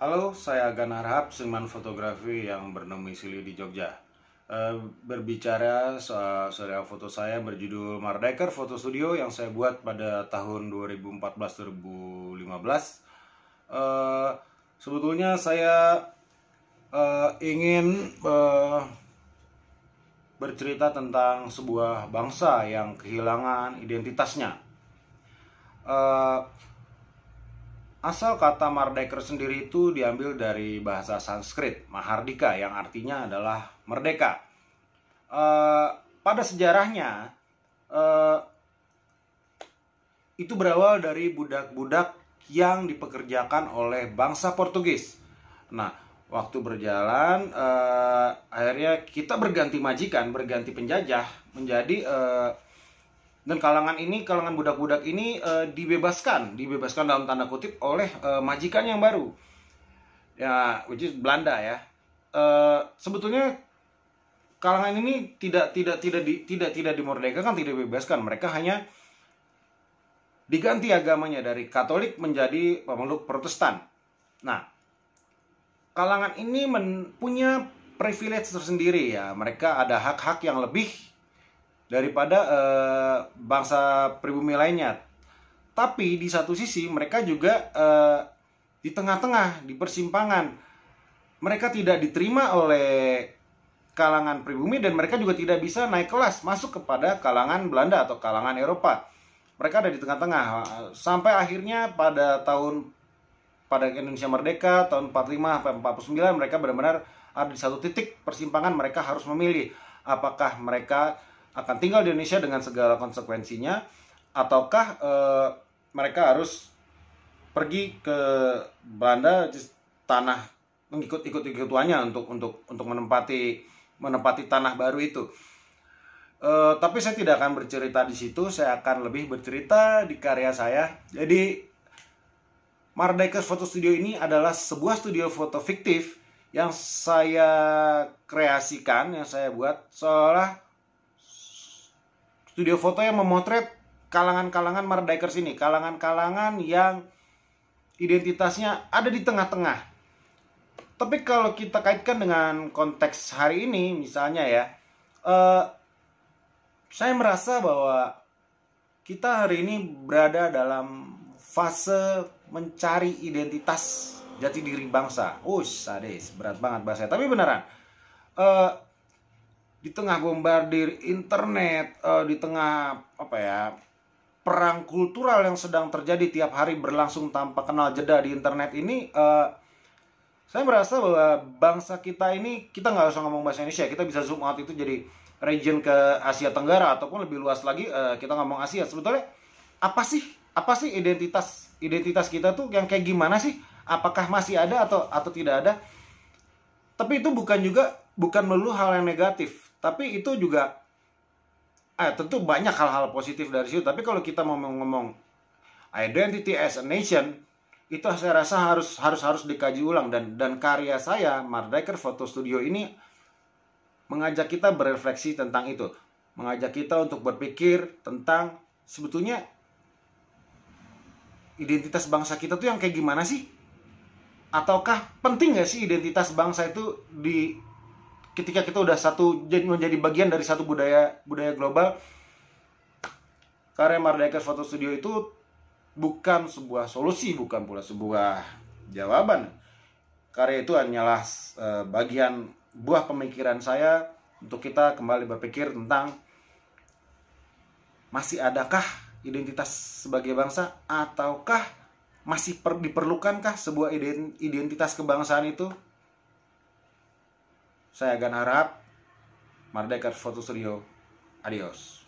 Halo, saya Gan Harhab, seniman fotografi yang berdomisili di Jogja. Berbicara soal serial foto saya berjudul Mardeker Foto Studio yang saya buat pada tahun 2014-2015. Sebetulnya saya ingin bercerita tentang sebuah bangsa yang kehilangan identitasnya. Asal kata Mardeker sendiri itu diambil dari bahasa Sanskrit, Mahardika, yang artinya adalah merdeka. Pada sejarahnya, itu berawal dari budak-budak yang dipekerjakan oleh bangsa Portugis. Nah, waktu berjalan, akhirnya kita berganti majikan, berganti penjajah, menjadi dan kalangan budak-budak ini dibebaskan dalam tanda kutip oleh majikan yang baru, ya, which is Belanda ya. Sebetulnya kalangan ini tidak dimerdekakan, tidak dibebaskan. Mereka hanya diganti agamanya dari Katolik menjadi pemeluk Protestan. Nah, kalangan ini punya privilege tersendiri ya. Mereka ada hak-hak yang lebih daripada bangsa pribumi lainnya. Tapi di satu sisi mereka juga di tengah-tengah, di persimpangan. Mereka tidak diterima oleh kalangan pribumi dan mereka juga tidak bisa naik kelas masuk kepada kalangan Belanda atau kalangan Eropa. Mereka ada di tengah-tengah sampai akhirnya pada Indonesia merdeka tahun 45 sampai 49 mereka benar-benar ada di satu titik persimpangan. Mereka harus memilih apakah mereka akan tinggal di Indonesia dengan segala konsekuensinya, ataukah mereka harus pergi ke Belanda, tanah, mengikut tuannya untuk menempati tanah baru itu. Tapi saya tidak akan bercerita di situ, saya akan lebih bercerita di karya saya. Jadi Mardeker Foto Studio ini adalah sebuah studio foto fiktif yang saya kreasikan, yang saya buat seolah studio foto yang memotret kalangan-kalangan Mardekers ini, kalangan-kalangan yang identitasnya ada di tengah-tengah. Tapi kalau kita kaitkan dengan konteks hari ini, misalnya ya, saya merasa bahwa kita hari ini berada dalam fase mencari identitas jati diri bangsa. Sadis, berat banget bahasanya. Tapi beneran, di tengah bombardir internet, di tengah perang kultural yang sedang terjadi tiap hari berlangsung tanpa kenal jeda di internet ini, saya merasa bahwa bangsa kita ini, kita nggak usah ngomong bahasa Indonesia, kita bisa zoom out itu jadi region ke Asia Tenggara ataupun lebih luas lagi, kita ngomong Asia. Sebetulnya apa sih identitas kita tuh yang kayak gimana sih? Apakah masih ada atau tidak ada? Tapi itu bukan melulu hal yang negatif, tapi itu juga tentu banyak hal-hal positif dari situ. Tapi kalau kita mau ngomong identity as a nation, itu saya rasa harus dikaji ulang, dan karya saya Mardeker Foto Studio ini mengajak kita berefleksi tentang itu, mengajak kita untuk berpikir tentang sebetulnya identitas bangsa kita tuh yang kayak gimana sih? Ataukah penting nggak sih identitas bangsa itu ketika kita udah menjadi bagian dari satu budaya global? Karya Mardeker Foto Studio itu bukan sebuah solusi, bukan pula sebuah jawaban. Karya itu hanyalah bagian buah pemikiran saya untuk kita kembali berpikir tentang masih adakah identitas sebagai bangsa, ataukah masih diperlukankah sebuah identitas kebangsaan itu? Saya Gan Harhab, Mardeker Foto Studio. Adios.